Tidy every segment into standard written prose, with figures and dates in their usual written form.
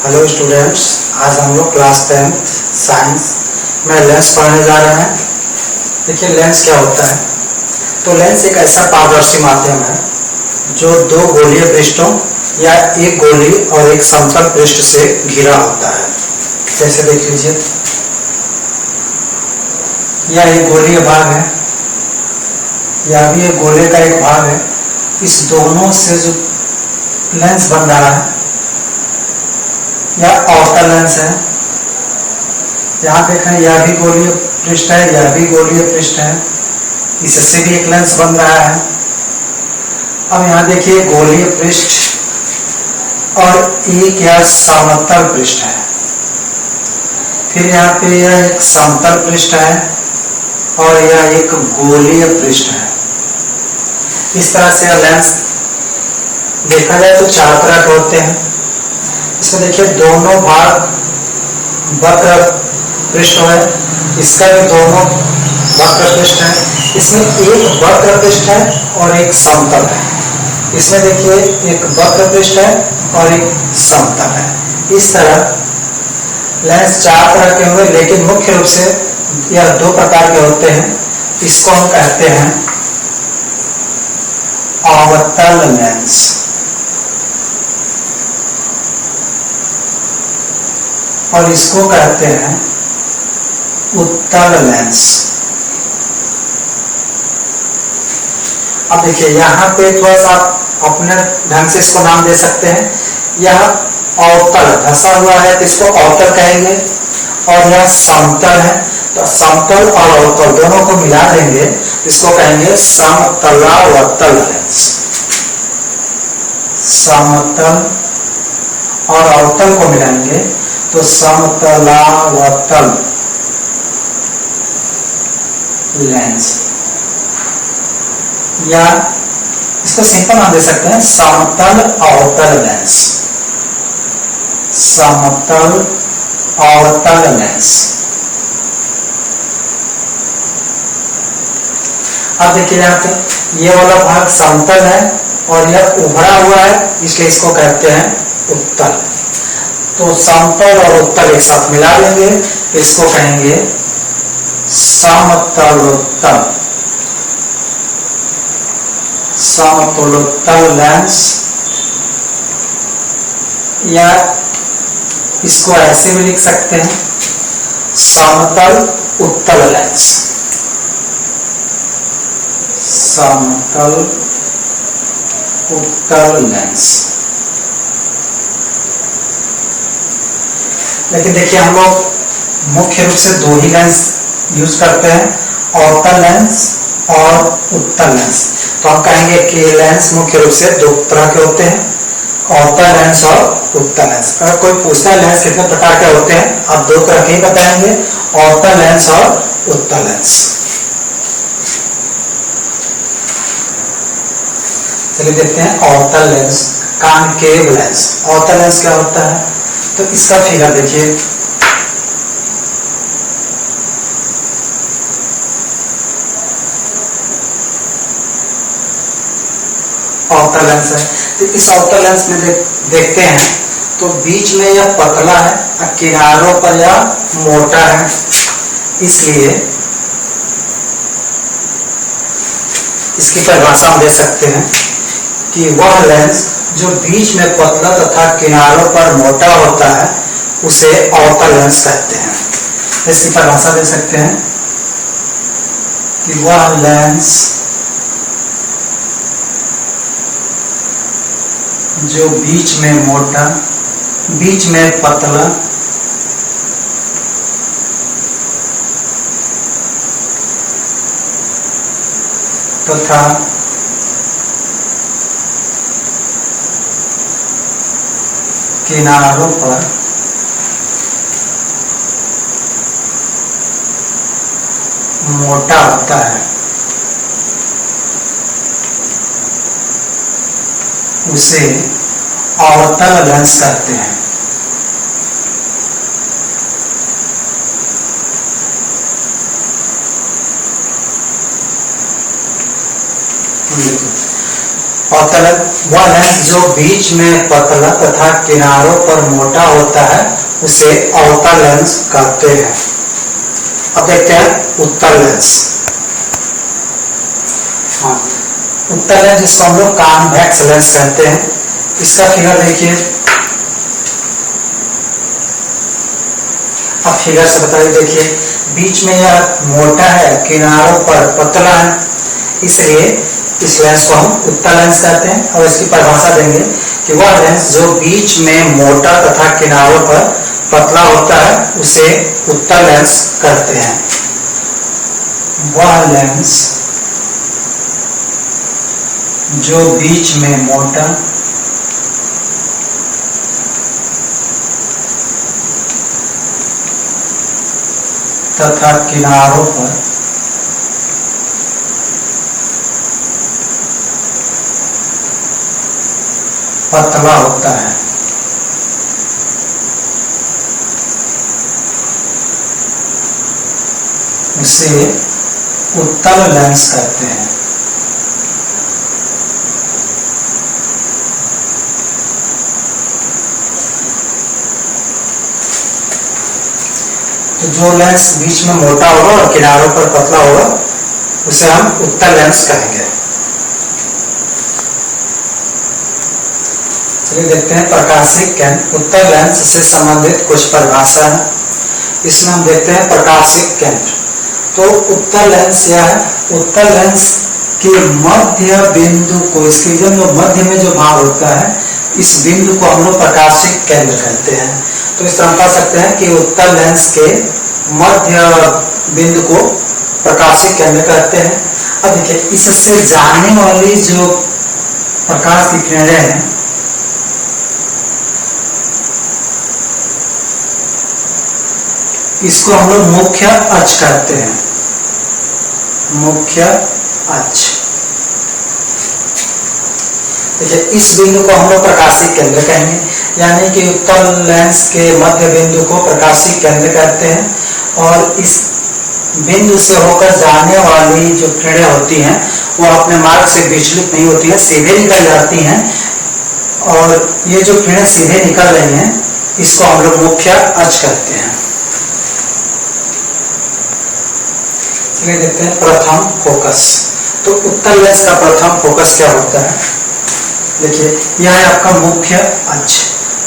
Hello students, आज हम लोग क्लास 10 साइंस में लेंस पढ़ने जा रहे हैं। देखिए लेंस क्या होता है। तो लेंस एक ऐसा पारदर्शी माध्यम है जो दो गोलीय पृष्ठों या एक गोली और एक समतल पृष्ठ से घिरा होता है। जैसे देख लीजिए, यह एक गोलीय भाग है, यह भी एक गोले का एक भाग है। इस दोनों से जो लेंस बन रहा है यह आउटर लेंस है। यहाँ देखें, यह भी गोलीय पृष्ठ है, यह भी गोलीय पृष्ठ है, इससे भी एक लेंस बन रहा है। अब यहाँ देखिए गोलीय पृष्ठ और एक यह समतल पृष्ठ है, फिर यहाँ पे यह एक समतल पृष्ठ है और यह एक गोलीय पृष्ठ है। इस तरह से यह लेंस देखा जाए तो चार तरह के होते हैं। इसमें देखिए दोनों भाग वक्र पृष्ठ है, इसका भी दोनों वक्र पृष्ठ है। इसमें एक वक्र पृष्ठ है और एक समतल है। इसमें देखिए एक वक्र पृष्ठ है और एक समतल है। इस तरह लेंस चार तरह के हुए, लेकिन मुख्य रूप से यह दो प्रकार के होते हैं। इसको हम कहते हैं अवतल लेंस और इसको कहते हैं उत्तल लेंस। अब देखिए यहाँ पे थोड़ा सा अपने ढंग से इसको नाम दे सकते हैं। यह अवतल धंसा हुआ है तो इसको अवतल कहेंगे, और यह समतल है तो समतल और अवतल दोनों को मिला देंगे, इसको कहेंगे समतलावतल लेंस। समतल और अवतल को मिलाएंगे तो समतलावतल लेंस, या इसको सिंपल नाम दे सकते हैं समतल अवतल लेंस। समतल अवतल लेंस। अब देखिए यहाँ पे ये वाला भाग समतल है और यह उभरा हुआ है, इसलिए इसको कहते हैं उत्तल। तो समतल और उत्तल एक साथ मिला देंगे तो इसको कहेंगे समतलोत्तल। समतलोत्तल लेंस, या इसको ऐसे भी लिख सकते हैं समतल उत्तल लेंस। समतल उत्तल लेंस। लेकिन देखिए हम लोग मुख्य रूप से दो ही लेंस यूज करते हैं, अवतल लेंस और उत्तल लेंस। तो हम कहेंगे कि लेंस मुख्य रूप से दो तरह के होते हैं, अवतल लेंस और उत्तल लेंस। अगर कोई पूछता है लेंस कितने प्रकार के होते हैं, आप दो तरह के ही बताएंगे, अवतल लेंस और उत्तल लेंस। चलिए देखते हैं अवतल लेंस, कॉनकेव लेंस। अवतल लेंस क्या होता है, तो इसका फिगर देखिए। अवतल लेंस है, तो इस अवतल लेंस में देखते हैं तो बीच में यह पतला है और किनारों पर यह मोटा है। इसलिए इसकी परिभाषा हम दे सकते हैं कि वह लेंस जो बीच में पतला तथा किनारों पर मोटा होता है उसे अवतल लेंस कहते हैं। इसकी परिभाषा दे सकते हैं कि वह लेंस जो बीच में मोटा, बीच में पतला तथा किनारों पर मोटा होता है उसे अवतल लेंस कहते हैं। अवतल वह लेंस जो बीच में पतला तथा किनारों पर मोटा होता है उसे अवतल लेंस कहते हैं। अब देखते हैं उत्तल लेंस। हाँ, उत्तल लेंस जिसको हम लोग कॉन्वेक्स लेंस कहते हैं। इसका फिगर देखिए, अब फिगर से बताइए। देखिए बीच में यह मोटा है, किनारों पर पतला है, इसलिए इस लेंस को हम उत्तल लेंस कहते हैं। और इसकी परिभाषा देंगे कि वह लेंस जो बीच में मोटा तथा किनारों पर पतला होता है उसे उत्तल लेंस कहते हैं। वह लेंस जो बीच में मोटा तथा किनारों पर पतला होता है उसे उत्तल लेंस कहते हैं। तो जो लेंस बीच में मोटा होगा और किनारों पर पतला होगा उसे हम उत्तल लेंस कहेंगे। चलिए देखते हैं प्रकाशिक केंद्र। उत्तल लेंस से संबंधित कुछ परिभाषा है। इसमें हम देखते हैं प्रकाशिक केंद्र। तो उत्तल लेंस या उत्तल लेंस के मध्य बिंदु को, इसके जो मध्य में जो भाग होता है इस बिंदु को हम लोग प्रकाशिक केंद्र कहते हैं। तो इस तरह कह सकते हैं कि उत्तल लेंस के मध्य बिंदु को प्रकाशिक केंद्र कहते हैं। अब देखिए इससे जाने वाली जो प्रकाश की किरणें हैं इसको हम लोग मुख्य अक्ष कहते हैं। मुख्य अक्ष। देखिए इस बिंदु को हम लोग प्रकाशिक केंद्र कहेंगे, यानी कि उत्तल लेंस के मध्य बिंदु को प्रकाशिक केंद्र कहते हैं। और इस बिंदु से होकर जाने वाली जो किरणें होती हैं वो अपने मार्ग से विचलित नहीं होती है, सीधे निकल जाती हैं। और ये जो किरणें सीधे निकल रही हैं इसको हम लोग मुख्य अक्ष कहते हैं। चलिए देखते हैं प्रथम फोकस। तो उत्तल लेंस का प्रथम फोकस क्या होता है? देखिए यह है आपका मुख्य अक्ष।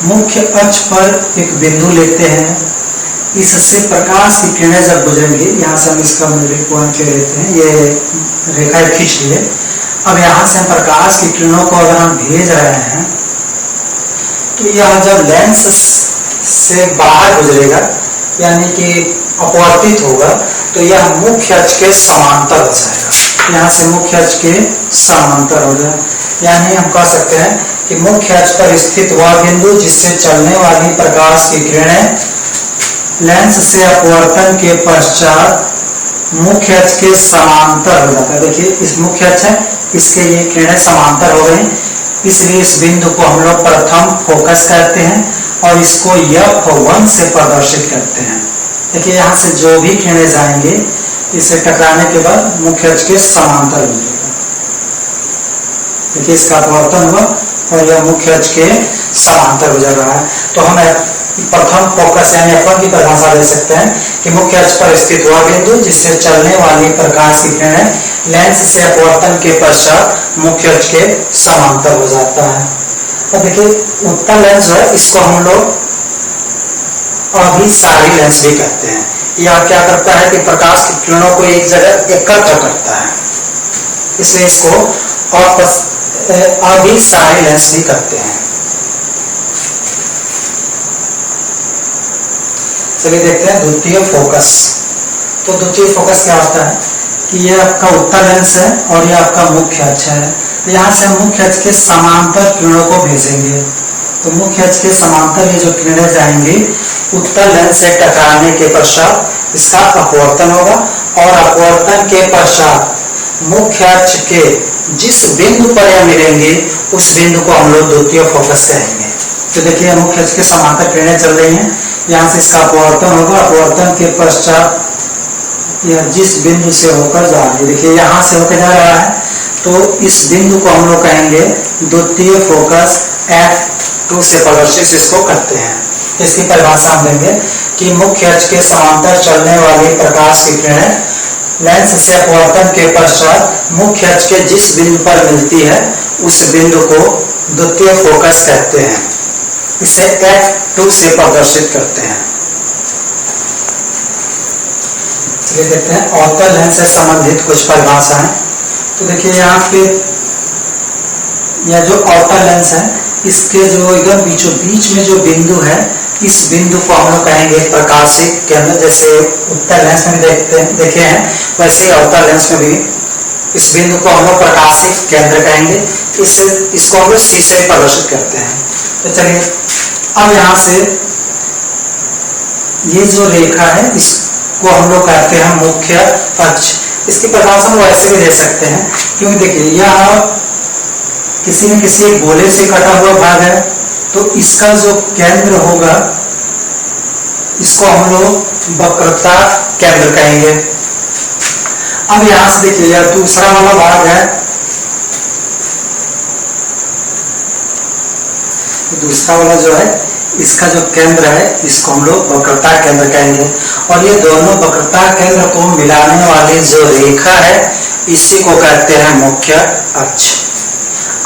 मुख्य अक्ष पर एक बिंदु लेते हैं, इससे प्रकाश की किरणें जब गुजरेंगी, यहाँ से हम इसका पॉइंट ले लेते हैं, ये रेखा खींच लिए। अब यहाँ से हम प्रकाश की किरणों को अगर हम भेज रहे हैं तो यह जब लेंस से बाहर गुजरेगा यानी कि अपवर्तित होगा तो यह मुख्य अक्ष के समांतर हो जाएगा। यहाँ से मुख्य अक्ष के समांतर हो जाए, यानी हम कह सकते हैं कि मुख्य अक्ष पर स्थित वह बिंदु जिससे चलने वाली प्रकाश की किरणें लेंस से अपवर्तन के पश्चात मुख्य अक्ष के समांतर हो जाता है। देखिए इस मुख्य अक्ष है, इसके ये किरणें समांतर हो गई, इसलिए इस बिंदु को हम लोग प्रथम फोकस कहते हैं और इसको F1 से प्रदर्शित करते हैं। देखिए यहाँ से जो भी किरणें जाएंगे इसे टकराने के बाद मुख्य अक्ष के समांतर हो जाएगा। देखिए इसका अपवर्तन हुआ और यह मुख्य अक्ष के समांतर हो जा रहा है। तो हम प्रथम फोकस यानी F1 की परिभाषा दे सकते हैं कि मुख्य अक्ष पर स्थित हुआ बिंदु जिससे चलने वाली प्रकाश की किरणें लेंस से अपवर्तन के पश्चात मुख्य अक्ष के समांतर हो जाता है। तो देखिए उत्तल लेंस जो है इसको हम लोग अभिसारी लेंस भी कहते हैं। यह क्या करता है कि प्रकाश की किरणों को एक जगह एकत्र करता है, इसलिए इसको अभिसारी लेंस भी कहते हैं। चलिए देखते हैं द्वितीय फोकस। तो द्वितीय फोकस क्या होता है कि यह आपका उत्तल लेंस है और यह आपका मुख्य अक्ष है। यहाँ से हम मुख्य अक्ष के समांतर किरणों को भेजेंगे, तो मुख्य अक्ष के समांतर ये जो किरणें जाएंगी उत्तल लेंस से टकराने के पश्चात इसका अपवर्तन होगा और अपवर्तन के पश्चात मुख्य अक्ष के जिस बिंदु पर यह मिलेंगे उस बिंदु को हम लोग द्वितीय फोकस कहेंगे। तो देखिए मुख्य अक्ष के समांतर किरणें चल रही हैं, यहाँ से इसका अपवर्तन होगा, अपवर्तन के पश्चात यह जिस बिंदु से होकर जा रही है, देखिए यहाँ से होकर जा रहा है तो इस बिंदु को हम लोग कहेंगे द्वितीय फोकस F2 से प्रदर्शित इसको करते हैं। इसकी परिभाषा हम देंगे कि मुख्य अक्ष के समांतर चलने वाली प्रकाश की किरणें लेंस से अपवर्तन के पश्चात मुख्य अक्ष के जिस बिंदु पर मिलती है उस बिंदु को द्वितीय फोकस कहते हैं। इसे F2 से प्रदर्शित करते हैं। चलिए देखते हैं अवतल लेंस से संबंधित कुछ परिभाषाएं। तो देखिए यहाँ पे यह जो अवतल लेंस है इसके जो एकदम बीचों बीच में जो बिंदु है इस बिंदु को हम लोग कहेंगे प्रकाशिक केंद्र। जैसे उत्तल लेंस में देखे हैं वैसे ही अवतल लेंस में भी इस बिंदु को हम लोग प्रकाशिक केंद्र कहेंगे। इसको हम लोग C से प्रदर्शित करते हैं। तो चलिए अब यहाँ से ये जो रेखा है इसको हम लोग कहते हैं मुख्य अक्ष। इसकी परिभाषा हम ऐसे भी दे सकते हैं क्योंकि देखिए यह किसी न किसी गोले से कटा हुआ भाग है तो इसका जो केंद्र होगा इसको हम लोग वक्रता केंद्र कहेंगे। अब यहां से देखिए यह दूसरा वाला भाग है, दूसरा वाला जो है इसका जो केंद्र है इसको हम लोग वक्रता केंद्र कहेंगे। और ये दोनों वक्रता केंद्र को मिलाने वाली जो रेखा है इसी को कहते हैं मुख्य अक्ष।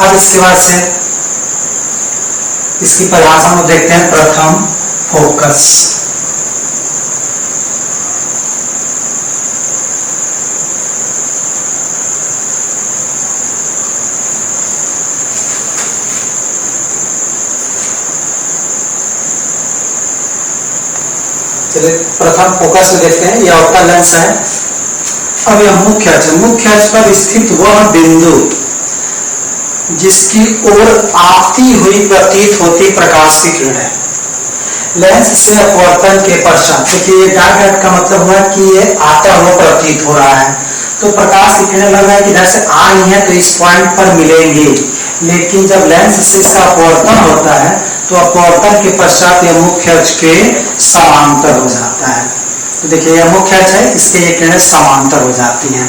अब इसके बाद से इसकी परिभाषा में देखते हैं प्रथम फोकस। चलिए प्रथम फोकस में देखते हैं। यह अवतल लेंस है। अब यह मुख्य अक्ष, मुख्य अक्ष पर स्थित वह बिंदु जिसकी ओर आती हुई प्रतीत होती प्रकाश की किरणें लेंस से अपवर्तन के पश्चात, देखिए ये डार्क डॉट का मतलब हुआ कि ये आता हुआ प्रतीत हो रहा है। तो प्रकाश की किरणें लग रहा है कि इधर से आ रही है तो इस पॉइंट पर मिलेंगी, लेकिन जब लेंस से इसका अपवर्तन होता है तो अपवर्तन के पश्चात यह मुख्य अक्ष के समांतर हो जाता है। तो देखिए यह मुख्य अक्ष है, इसके ये किरणें समांतर हो जाती हैं।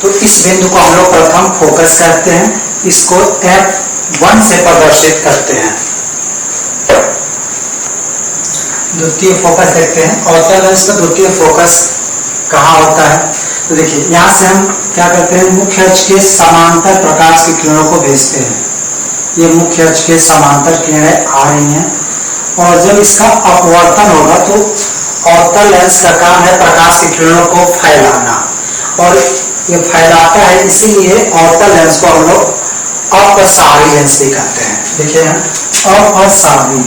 तो इस बिंदु को हम लोग प्रथम फोकस कहते हैं। इसको F1 से प्रदर्शित करते हैं। द्वितीय फोकस देखते हैं। अवतल लेंस का द्वितीय फोकस कहाँ होता है? तो देखिए यहाँ से हम क्या करते हैं, मुख्य अक्ष के समांतर प्रकाश की किरणों को भेजते हैं। ये मुख्य अक्ष के समांतर किरणें आ रही हैं और जब इसका अपवर्तन होगा तो अवतल लेंस का काम है प्रकाश की किरणों को फैलाना, और ये फैलाता है, इसीलिए अवतल लेंस को हम लोग अपसारी लेंस भी कहते हैं। देखिए अपसारी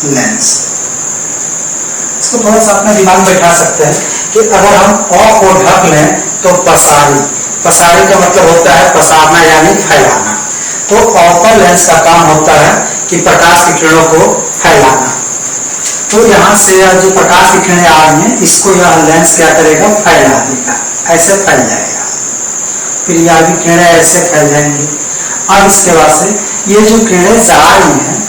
लेंस, इसको थोड़ा सा अपने दिमाग में बैठा सकते हैं कि अगर हम अ को ढक लें तो पसारी, पसारी का मतलब होता है पसारना यानी फैलाना। तो अवतल लेंस का काम होता है कि प्रकाश की किरणों को फैलाना। तो यहाँ से जो प्रकाश की किरणें आ रही हैं इसको यह लेंस क्या करेगा, फैला देगा, ऐसे फैल जाएगा। फिर यह भी किरणें ऐसे फैल जाएंगी। अब इसके बाद से ये जो किरणें जा रही हैं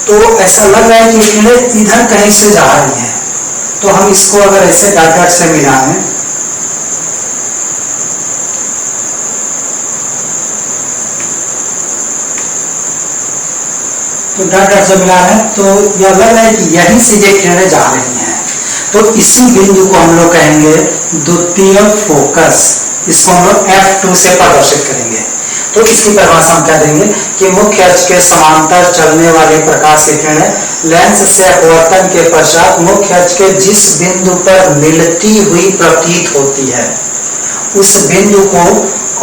तो ऐसा लग रहा है कि किरणें इधर कहीं से जा रही हैं। तो हम इसको अगर ऐसे डॉट डॉट से मिलाएं तो डॉट डॉट से मिला है तो यह लग रहा है कि यहीं से ये किरणें जा रही हैं। तो इसी बिंदु को हम लोग कहेंगे द्वितीय फोकस। इसको हम लोग F2 से प्रदर्शित करेंगे। तो इसकी परिभाषा हम क्या देंगे कि मुख्य अक्ष के समांतर चलने वाली प्रकाश की किरणें लेंस से अपवर्तन के पश्चात मुख्य अक्ष के जिस बिंदु पर मिलती हुई प्रतीत होती है उस बिंदु को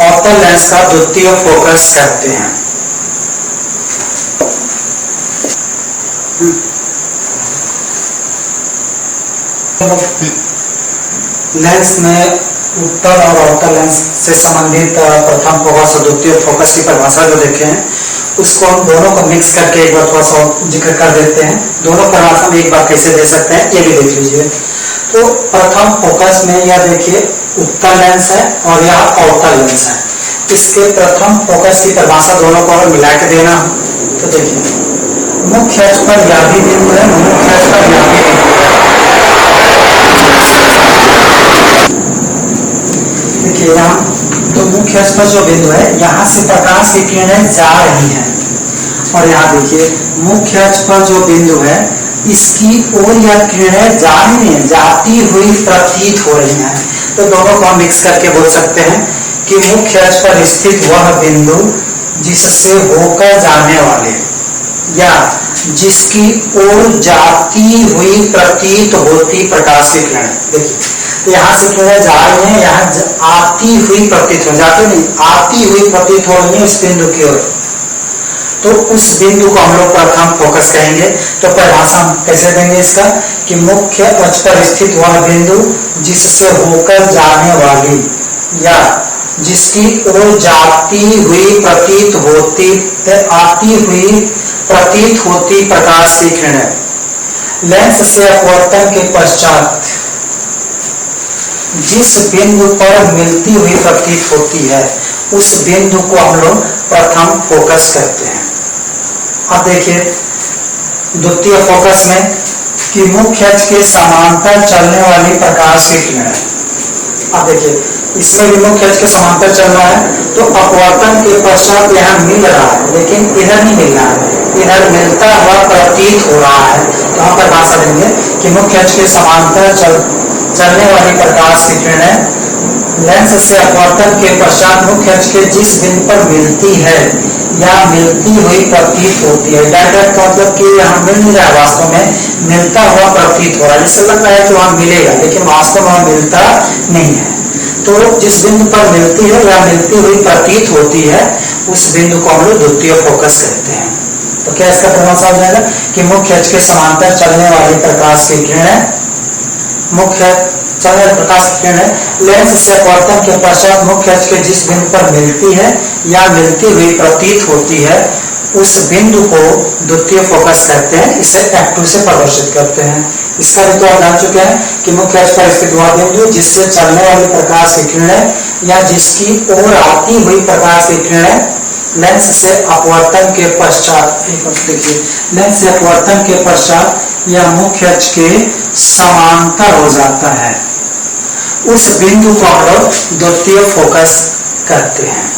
अवतल लेंस का द्वितीय फोकस कहते हैं। लेंस में उत्तल और अवतल लेंस से संबंधित प्रथम फोकस और द्वितीय फोकस की परिभाषा जो देखे हैं उसको हम दोनों को मिक्स करके एक बार थोड़ा सा जिक्र कर देते हैं। दोनों परिभाषा में एक बार कैसे दे सकते हैं ये भी देख लीजिए। तो प्रथम फोकस में यह देखिए उत्तल लेंस है और यह अवतल लेंस है। इसके प्रथम फोकस की परिभाषा दोनों को अगर मिला के देना तो देखिए मुख्य अक्ष पर यह भी बिंदु है, मुख्य अक्ष पर यह भी बिंदु है। देखिए यहाँ तो मुख्य अक्ष पर जो बिंदु है, यहाँ से प्रकाश की किरणें जा रही हैं, और यहाँ देखिए मुख्य अक्ष पर जो बिंदु है, इसकी ओर यह किरणें जा रही हैं, जाती हुई प्रतीत हो रही हैं। तो दोनों को हम मिक्स करके बोल सकते हैं कि मुख्य अक्ष पर स्थित वह बिंदु जिससे होकर जाने वाले या जिसकी ओर जाती हुई प्रतीत होती प्रकाश की किरणें, देखिए तो यहाँ से किरणें जा रही हैं, यहाँ आती हुई प्रतीत हो, जाती नहीं, आती हुई प्रतीत हो रही है उस बिंदु की ओर। तो उस बिंदु को हम लोग प्रथम फोकस करेंगे। तो परिभाषा हम कैसे देंगे इसका कि मुख्य अक्ष पर स्थित वह बिंदु जिससे होकर जाने वाली या जिसकी ओर जाती हुई प्रतीत होती आती हुई प्रतीत होती प्रकाश की किरणें लेंस से अपवर्तन के पश्चात जिस बिंदु पर मिलती हुई प्रतीत होती है, उस बिंदु को हम लोग प्रथम फोकस करते हैं। अब देखिए द्वितीय फोकस में कि मुख्य अक्ष के समांतर चलने वाली प्रकाश की किरणें। अब देखिए इसमें भी मुख्य अक्ष के समांतर चलना है, तो अपवर्तन के पश्चात यहाँ मिल रहा है, लेकिन इधर नहीं मिल रहा है, इधर मिलता हुआ प्रतीत हो रहा है। तो यहाँ पर भाषा देंगे कि मुख्य अक्ष के समांतर चलने वाली प्रकाश की किरणें लेंस से अपवर्तन के पश्चात मुख्य अक्ष के जिस बिंदु पर मिलती है या मिलती हुई प्रतीत होती है। डायरेक्ट मतलब कि यहाँ मिल नहीं रहा है, वास्तव में मिलता हुआ प्रतीत हो रहा है, जिससे लग रहा है कि वहां मिलेगा, लेकिन वास्तव में मिलता नहीं है। तो जिस बिंदु पर मिलती है या मिलती हुई प्रतीत होती है, उस बिंदु को हम लोग द्वितीय फोकस कहते हैं। तो क्या इसका परिभाषा हो जाएगा कि मुख्य अक्ष के समांतर चलने वाली प्रकाश की किरणें, मुख्य चलने वाली प्रकाश की किरणें लेंस से अपवर्तन के पश्चात मुख्य अक्ष के जिस बिंदु पर मिलती है या मिलती हुई प्रतीत होती है, उस बिंदु को द्वितीय फोकस कहते हैं। इसे F2 से प्रदर्शित करते हैं। इसका भी तो आप जान चुके हैं कि मुख्य अक्ष पर स्थित वह बिंदु जिससे चलने वाली प्रकाश की किरणें या जिसकी ओर आती हुई प्रकाश की किरणें लेंस से अपवर्तन के पश्चात, देखिए लेंस से अपवर्तन के पश्चात या मुख्य अक्ष के समांतर हो जाता है, उस बिंदु को हम लोग द्वितीय फोकस करते हैं।